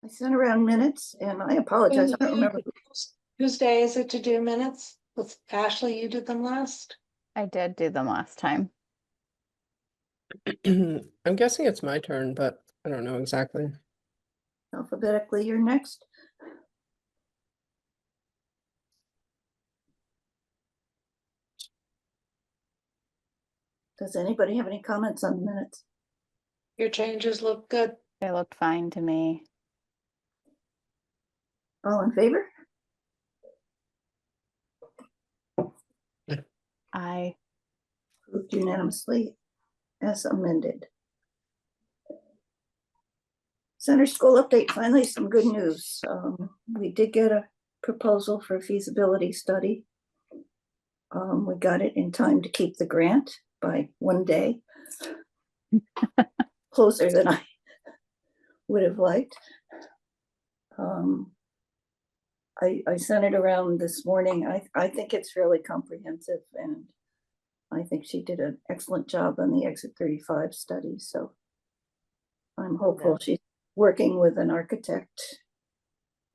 I sent around minutes and I apologize. I don't remember. Whose day is it to do minutes? Was Ashley, you did them last? I did do them last time. I'm guessing it's my turn, but I don't know exactly. Alphabetically, you're next. Does anybody have any comments on the minutes? Your changes look good. They looked fine to me. All in favor? I Approved unanimously as amended. Center school update, finally some good news. We did get a proposal for a feasibility study. We got it in time to keep the grant by one day. Closer than I would have liked. I sent it around this morning. I think it's fairly comprehensive, and I think she did an excellent job on the Exit 35 study. So I'm hopeful. She's working with an architect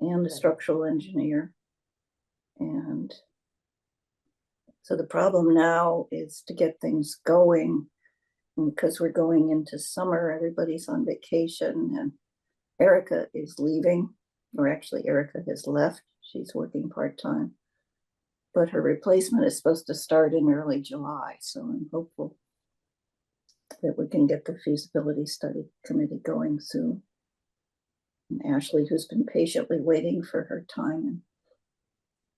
and a structural engineer. And so the problem now is to get things going, because we're going into summer, everybody's on vacation, and Erica is leaving, or actually Erica has left. She's working part-time, but her replacement is supposed to start in early July. So I'm hopeful that we can get the feasibility study committee going soon. And Ashley, who's been patiently waiting for her time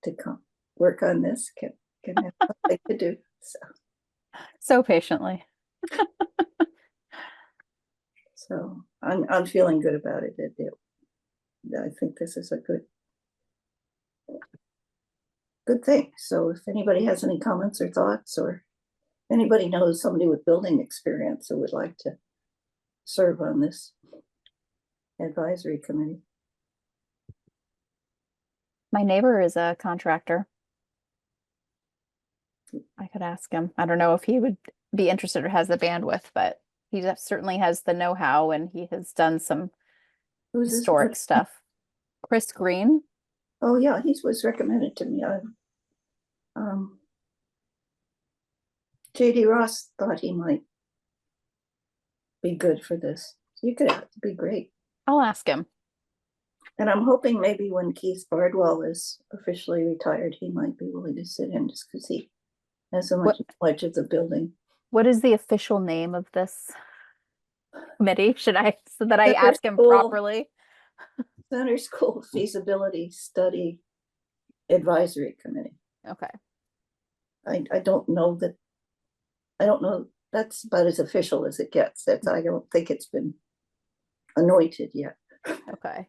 to come work on this, can have something to do. so patiently. So I'm feeling good about it. I think this is a good thing. So if anybody has any comments or thoughts, or anybody knows somebody with building experience who would like to serve on this advisory committee. My neighbor is a contractor. I could ask him. I don't know if he would be interested or has the bandwidth, but he certainly has the know-how, and he has done some historic stuff. Chris Green. Oh yeah, he was recommended to me. JD Ross thought he might be good for this. You could be great. I'll ask him. And I'm hoping maybe when Keith Bardwell is officially retired, he might be willing to sit in, just because he has so much knowledge of the building. What is the official name of this committee? So that I ask him properly? Center School Feasibility Study Advisory Committee. Okay. I don't know that. I don't know. That's about as official as it gets. I don't think it's been anointed yet. Okay.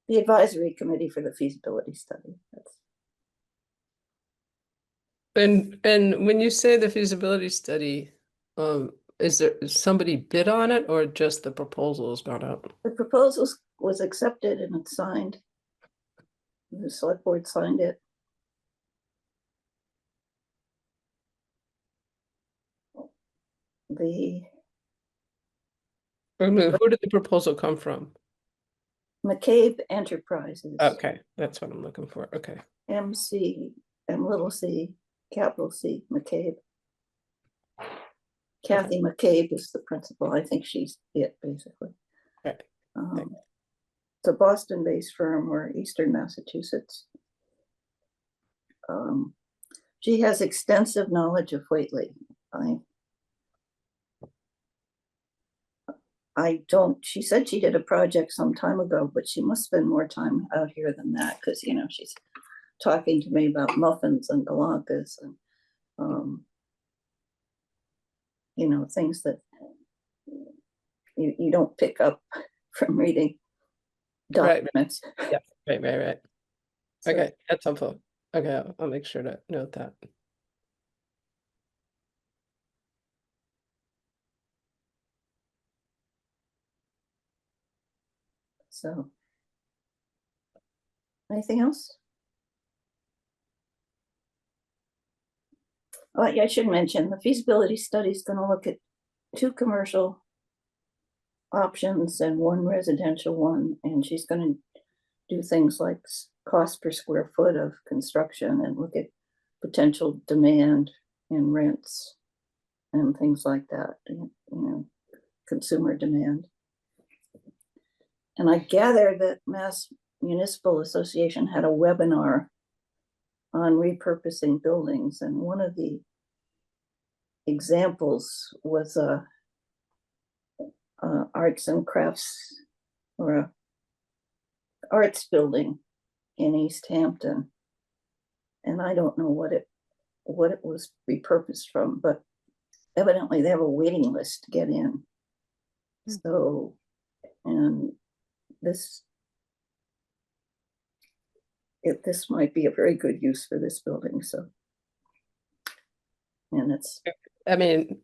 The advisory committee for the feasibility study. And when you say the feasibility study, is there somebody bid on it, or just the proposal has gone out? The proposal was accepted and it's signed. The select board signed it. I mean, who did the proposal come from? McCabe Enterprises. Okay, that's what I'm looking for. Okay. MC, little c, capital C, McCabe. Kathy McCabe is the principal. I think she's it, basically. Right. It's a Boston-based firm, or Eastern Massachusetts. She has extensive knowledge of Whately. She said she did a project some time ago, but she must spend more time out here than that, because, she's talking to me about muffins and galankas and, things that you don't pick up from reading documents. Right. Yeah, right. So, okay, that's helpful. Okay, I'll make sure to note that. So, anything else? Oh, yeah, I should mention the feasibility study is going to look at 2 commercial options and one residential one, and she's gonna do things like cost per square foot of construction and look at potential demand and rents and things like that, you know, consumer demand. And I gather that Mass Municipal Association had a webinar on repurposing buildings, and one of the examples was a arts and crafts or a arts building in East Hampton. And I don't know what it was repurposed from, but evidently they have a waiting list to get in. So, and this might be a very good use for this building. So, and it's, I mean,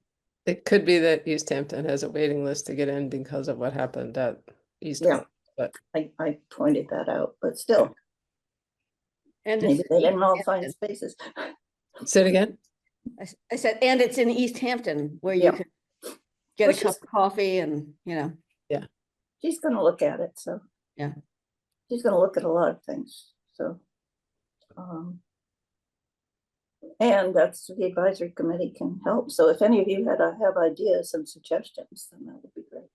it could be that East Hampton has a waiting list to get in because of what happened at East yeah, Hampton, but I pointed that out, but still, And maybe it's they in didn't all East find Hampton. spaces. say it again. I said, and it's in East Hampton where Yeah. you can get Well, a cup of coffee and, you know. She's gonna look at it, so. Yeah. She's gonna look at a lot of things, so. And that's the advisory committee can help, so if any of you have ideas and suggestions, then that would be great.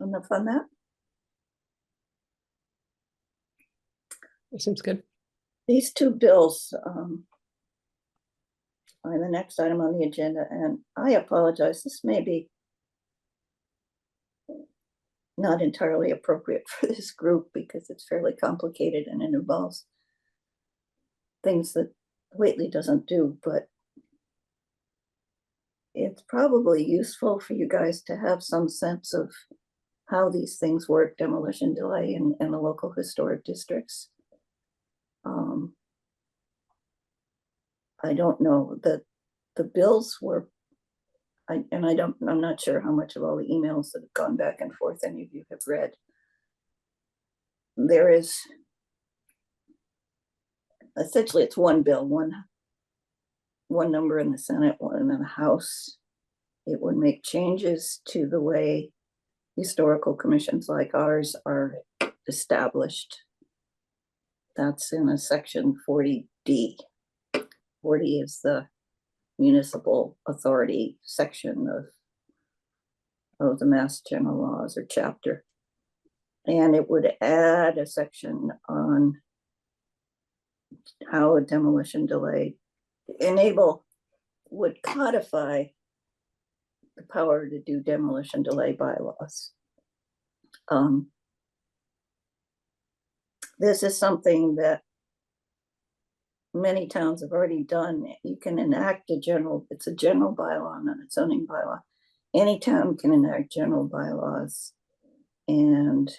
Enough on that? It seems good. These two bills are the next item on the agenda, and I apologize, this may be not entirely appropriate for this group because it's fairly complicated and it involves things that Whately doesn't do, but it's probably useful for you guys to have some sense of how these things work, demolition delay in the local historic districts. I don't know that the bills were, I'm not sure how much of all the emails that have gone back and forth any of you have read. There is, essentially it's one bill, one number in the Senate, one in the House. It would make changes to the way historical commissions like ours are established. That's in a section 40D. 40 is the municipal authority section of the Mass General Laws or chapter. And it would add a section on how a demolition delay would codify the power to do demolition delay bylaws. This is something that many towns have already done. You can enact it's a general bylaw, not a zoning bylaw. Any town can enact general bylaws, and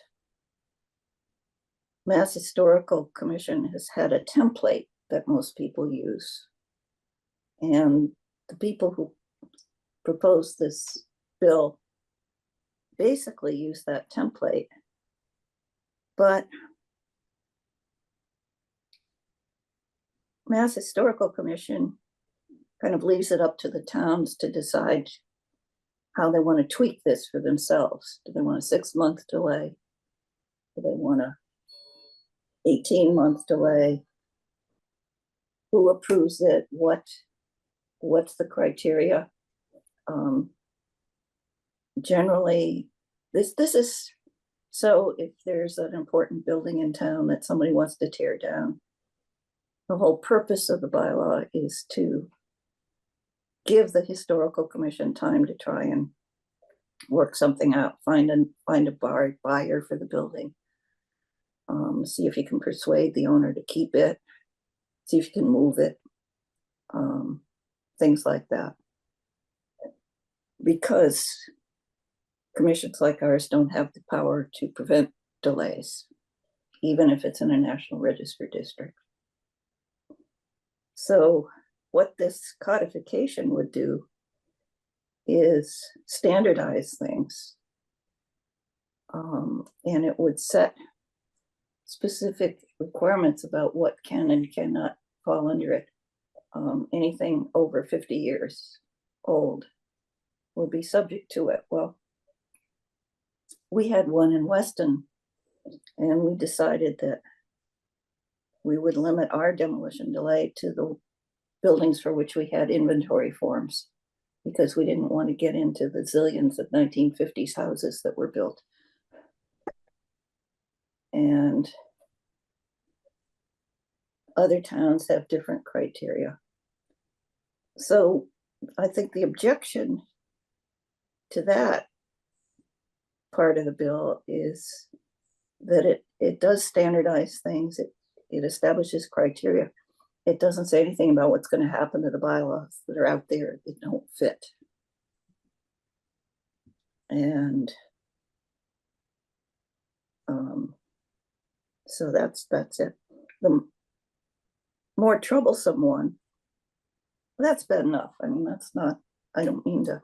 Mass Historical Commission has had a template that most people use. And the people who proposed this bill basically use that template. But Mass Historical Commission kind of leaves it up to the towns to decide how they want to tweak this for themselves. Do they want a 6-month delay? Do they want a 18-month delay? Who approves it? What's the criteria? Generally, this is, so if there's an important building in town that somebody wants to tear down, the whole purpose of the bylaw is to give the historical commission time to try and work something out, find a buyer for the building, see if you can persuade the owner to keep it, see if you can move it, things like that. Because commissions like ours don't have the power to prevent delays, even if it's in a National Register district. So what this codification would do is standardize things. And it would set specific requirements about what can and cannot fall under it. anything over 50 years old will be subject to it. Well, we had one in Weston, and we decided that we would limit our demolition delay to the buildings for which we had inventory forms, because we didn't want to get into the zillions of 1950s houses that were built. And other towns have different criteria. So I think the objection to that part of the bill is that it does standardize things. It establishes criteria. It doesn't say anything about what's going to happen to the bylaws that are out there that don't fit. And so that's it. The more troublesome one, that's bad enough. I mean, that's not, I don't mean to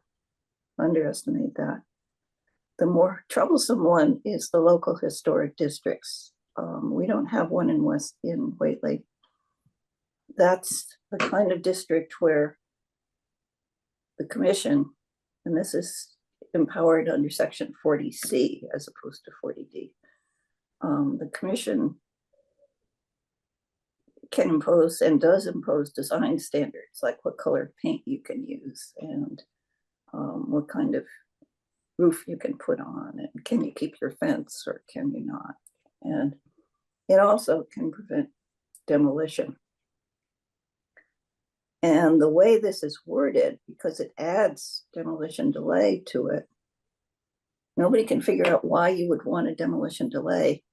underestimate that. The more troublesome one is the local historic districts. We don't have one in Whately. That's the kind of district where the commission, and this is empowered under section 40C as opposed to 40D. The commission can impose and does impose design standards, like what colored paint you can use and what kind of roof you can put on, and can you keep your fence or can you not? And it also can prevent demolition. And the way this is worded, because it adds demolition delay to it, nobody can figure out why you would want a demolition delay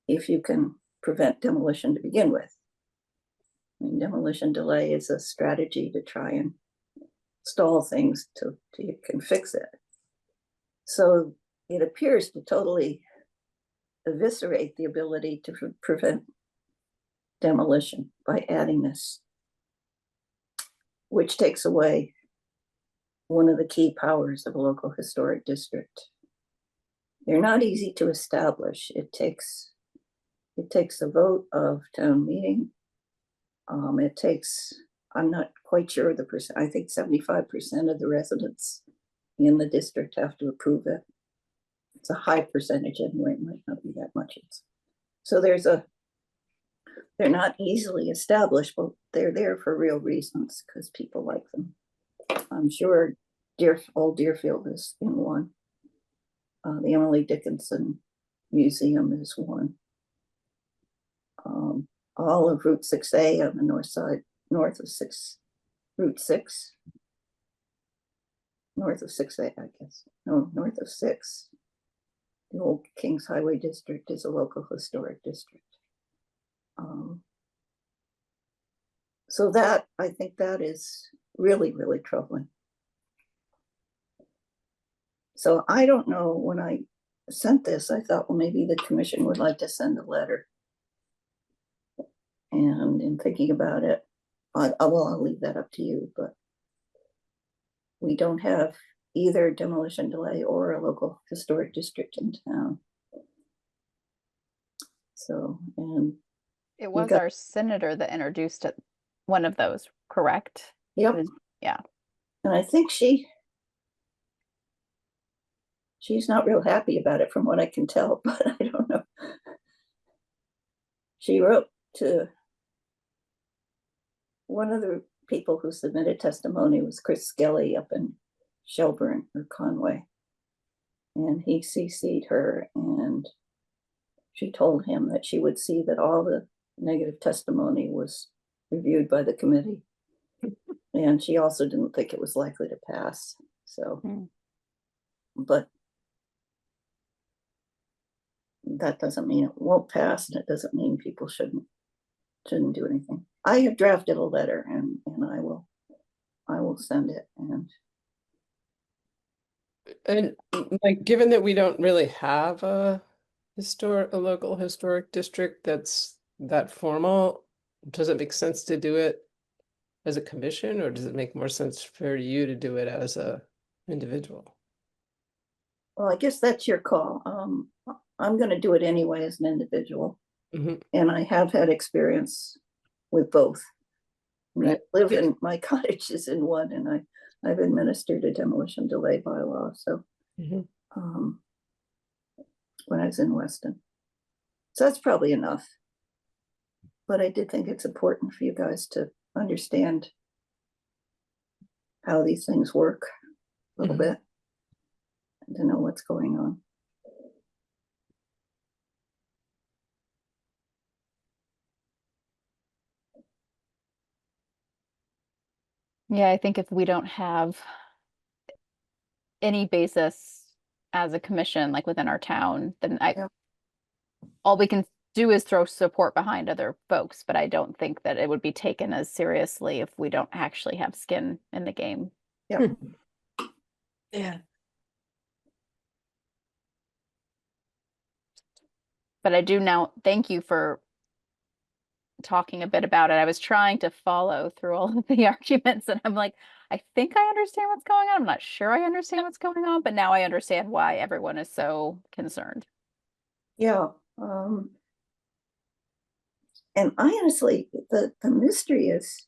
if you can prevent demolition to begin with. I mean, demolition delay is a strategy to try and stall things till you can fix it. So it appears to totally eviscerate the ability to prevent demolition by adding this, which takes away one of the key powers of a local historic district. They're not easy to establish. It takes a vote of town meeting. It takes, I'm not quite sure the percent, I think 75% of the residents in the district have to approve it. It's a high percentage anyway, it might not be that much. So they're not easily established, but they're there for real reasons because people like them. I'm sure Old Deerfield is in one. The Emily Dickinson Museum is one. All of Route 6A on the north side, north of Route 6. North of 6A, I guess. No, north of 6. The old Kings Highway District is a local historic district. So that, I think that is really, really troubling. So I don't know, when I sent this, I thought, well, maybe the commission would like to send a letter. And in thinking about it, I'll leave that up to you, but we don't have either demolition delay or a local historic district in town. So, and It was got- our senator that introduced it, one of those, correct? yep. Yeah. And I think she's not real happy about it from what I can tell, but I don't know. She wrote to one of the people who submitted testimony was Chris Skelly up in Shelburne or Conway. And he CC'd her, and she told him that she would see that all the negative testimony was reviewed by the committee. And she also didn't think it was likely to pass. So, but that doesn't mean it won't pass, and it doesn't mean people shouldn't do anything. I have drafted a letter, and I will send it. And like, given that we don't really have a local historic district that's that formal, does it make sense to do it as a commission, or does it make more sense for you to do it as a individual? Well, I guess that's your call. I'm going to do it anyway as an individual. And I have had experience with both. Right. live in, my cottage is in one, and I've administered a demolition delay bylaw, so Mhm. when I was in Weston. So that's probably enough. But I did think it's important for you guys to understand how these things work a little Mhm. bit, and to know what's going on. Yeah, I think if we don't have any basis as a commission, like within our town, then Yeah. all we can do is throw support behind other folks, but I don't think that it would be taken as seriously if we don't actually have skin in the game. Yeah. Yeah. But I do now thank you for talking a bit about it. I was trying to follow through all of the arguments, and I'm like, I think I understand what's going on. I'm not sure I understand what's going on, but now I understand why everyone is so concerned. Yeah. And I honestly, the mystery is,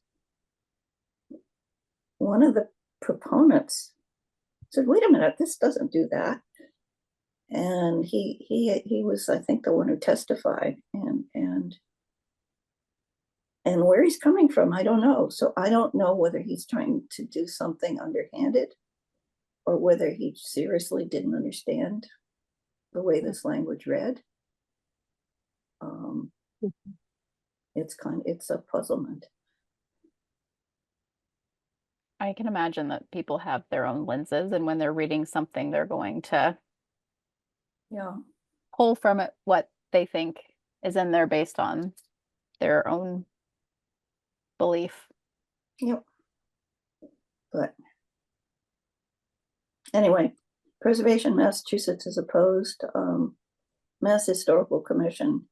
one of the proponents said, wait a minute, this doesn't do that. And he was, I think, the one who testified, and where he's coming from, I don't know. So I don't know whether he's trying to do something underhanded, or whether he seriously didn't understand the way this language read. It's a puzzlement. I can imagine that people have their own lenses, and when they're reading something, they're going to Yeah. pull from it what they think is in there based on their own belief. Yep. But anyway, Preservation Massachusetts is opposed. Mass Historical Commission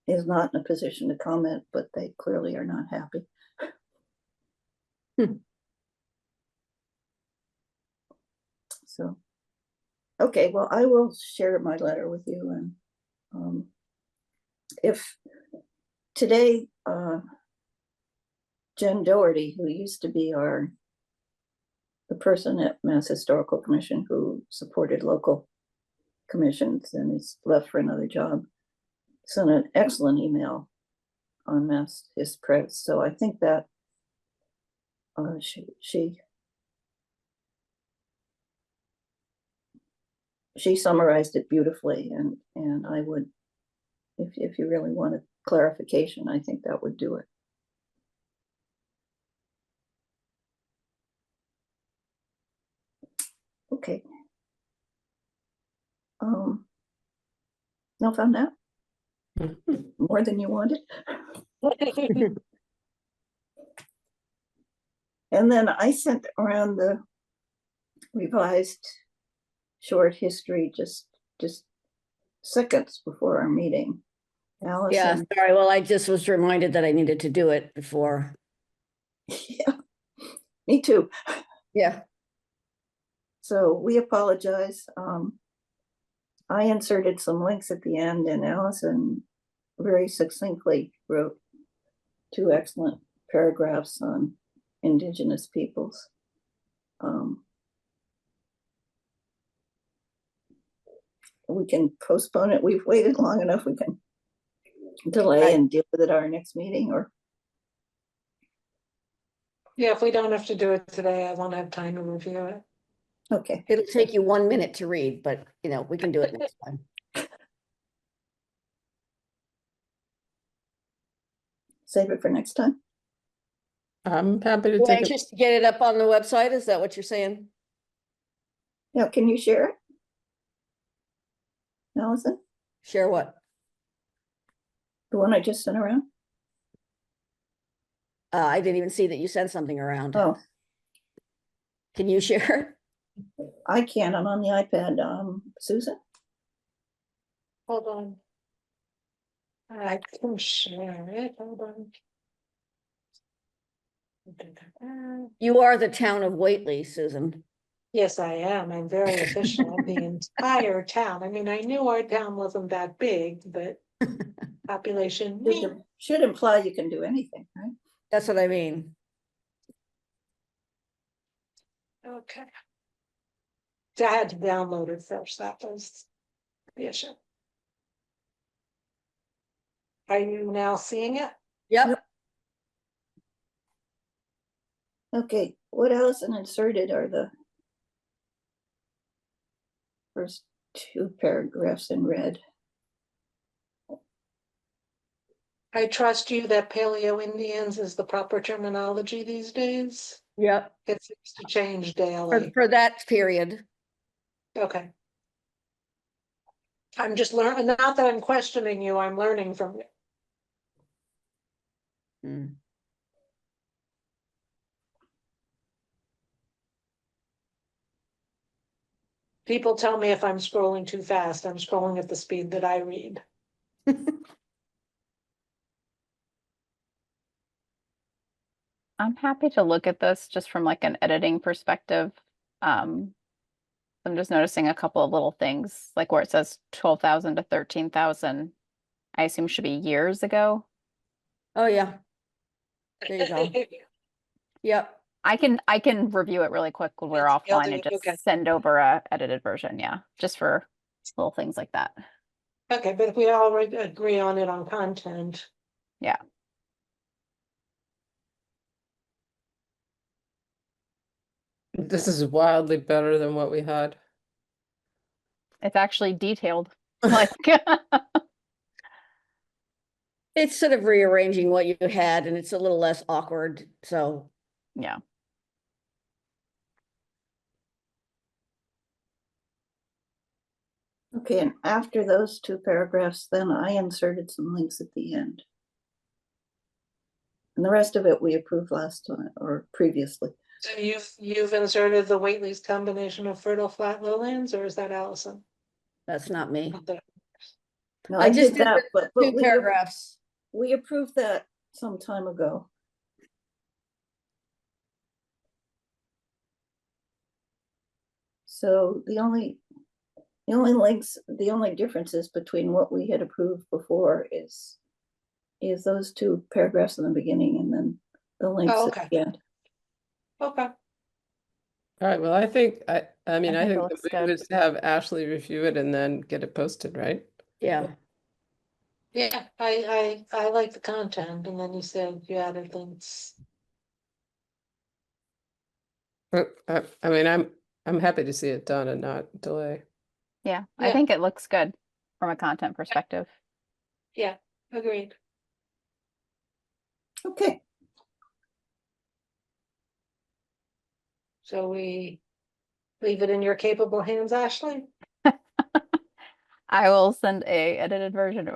is not in a position to comment, but they clearly are not happy. So, okay, well, I will share my letter with you, and if today, Jen Doherty, who used to be the person at Mass Historical Commission who supported local commissions and is left for another job, sent an excellent email on Mass His Press. So I think that she summarized it beautifully, and I would, if you really wanted clarification, I think that would do it. Okay. No, found out more than you wanted. And then I sent around the revised short history just seconds before our meeting. Yeah, Allison. sorry. Well, I just was reminded that I needed to do it before. Yeah, me too. Yeah. So we apologize. I inserted some links at the end, and Allison very succinctly wrote 2 excellent paragraphs on Indigenous peoples. We can postpone it. We've waited long enough. We can delay and deal with it at our next meeting, or Yeah, if we don't have to do it today, I won't have time to review it. okay. It'll take you 1 minute to read, but we can do it next time. Save it for next time. I'm happy to You take it. anxious to get it up on the website? Is that what you're saying? Yeah, can you share it, Allison? Share what? The one I just sent around? I didn't even see that you sent something around. Oh, Can you share? I can. I'm on the iPad. Susan? Hold on. I can share it. Hold on. You are the town of Whately, Susan. Yes, I am. I'm very official of the entire town. I mean, I knew our town wasn't that big, but population. Should imply you can do anything, right? That's what I mean. Okay. So I had to download it first, that was the issue. Are you now seeing it? Yep. Okay, what Allison inserted are the first two paragraphs in red. I trust you that Paleo Indians is the proper terminology these days. Yep. It seems to change For, daily. for that period. Okay. I'm just learning, not that I'm questioning you, I'm learning from you. Hmm. People tell me if I'm scrolling too fast, I'm scrolling at the speed that I read. I'm happy to look at this just from like an editing perspective. I'm just noticing a couple of little things, like where it says 12,000 to 13,000, I assume should be years ago. Oh, yeah. There you go. Yep. I can review it really quick when we're Yes, you'll offline do and it, just okay. send over a edited version, yeah, just for little things like that. Okay, but if we already agree on it on content, Yeah. This is wildly better than what we had. It's actually detailed. Like It's sort of rearranging what you had and it's a little less awkward, so. yeah. Okay, and after those two paragraphs, then I inserted some links at the end. And the rest of it we approved last time or previously. so you've inserted the Whately's combination of fertile flat lowlands, or is that Allison? That's not me. Not that- No, I I just did did that, the but two paragraphs. we approved that some time ago. So the only links, the only differences between what we had approved before is those two paragraphs in the beginning and then the links Oh, at okay. the end. Okay, All right, well, I think, I mean, I think it think looks the move good. is to have Ashley review it and then get it posted, right? Yeah. yeah, I like the content, and then you said you added links. I mean, I'm happy to see it done and not delay. Yeah, I Yeah. think it looks good from a content perspective. Yeah, agreed. Okay, So we leave it in your capable hands, Ashley? I will send a edited version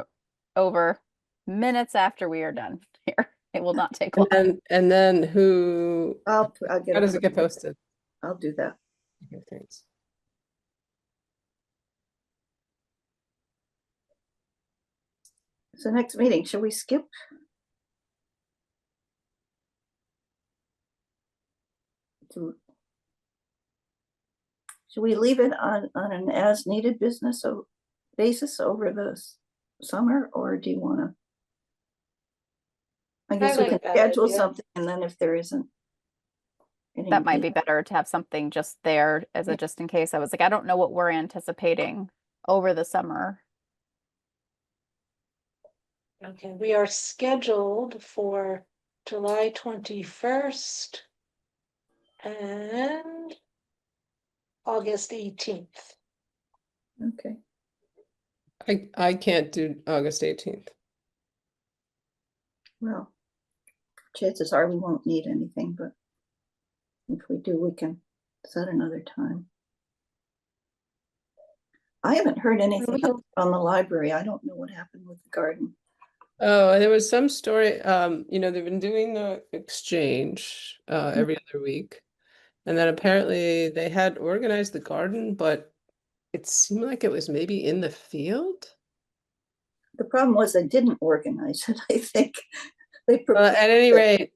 over minutes after we are done here. It will not take long. And then who, I'll get how does it get posted? I'll do that. Okay, thanks. So next meeting, shall we skip? Should we leave it on an as needed business basis over the summer, or do you want to? I guess we like can that schedule idea. something and then if there isn't any That might be need- better to have something just there as a just in case. I was like, I don't know what we're anticipating over the summer. Okay, we are scheduled for July 21st and August 18th. Okay, I can't do August 18th. well, chances are we won't need anything, but if we do, we can set another time. I haven't heard anything We'll- on the library. I don't know what happened with the garden. Oh, there was some story, you know, they've been doing the exchange every other week. And then apparently they had organized the garden, but it seemed like it was maybe in the field. The problem was they didn't organize it. I think they At prepared any it. rate,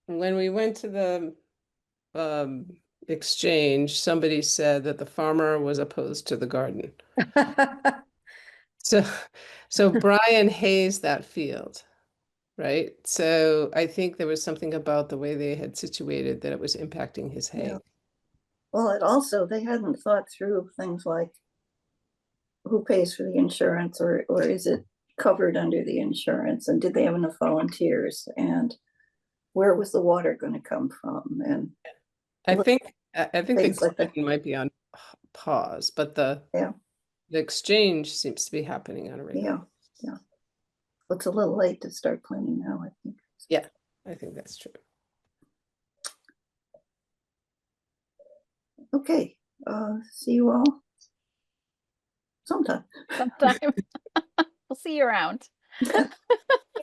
when we went to the exchange, somebody said that the farmer was opposed to the garden. So Brian hazed that field. right? So I think there was something about the way they had situated that it was impacting his hay. Yeah. Well, it also, they hadn't thought through things like who pays for the insurance, or is it covered under the insurance? And did they have enough volunteers? And where was the water going to come from? And I Well, think I think the things like that. question might be on pause, but the Yeah. exchange seems to be happening on a regular Yeah, basis. yeah. It's a little late to start planning now, I think. Yeah, I think that's true. Okay, see you all sometime. Sometime. We'll see you around.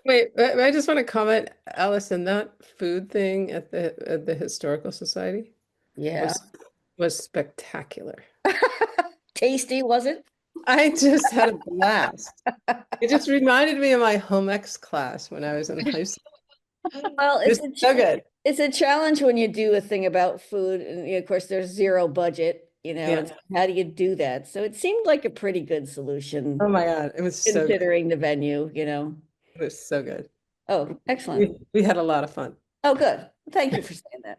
Wait, I just want to comment, Allison, that food thing at the Historical Society Yeah. was spectacular. Tasty, was it? I just had a blast. It just reminded me of my home ec class when I was in high school. Well, It's so good. it's a challenge when you do a thing about food, and of course there's zero budget, Yeah. and how do you do that? So it seemed like a pretty good solution Oh my God, it was so good. considering the venue, It was so good. Oh, excellent. We had a lot of fun. Oh, good. Thank you for saying that.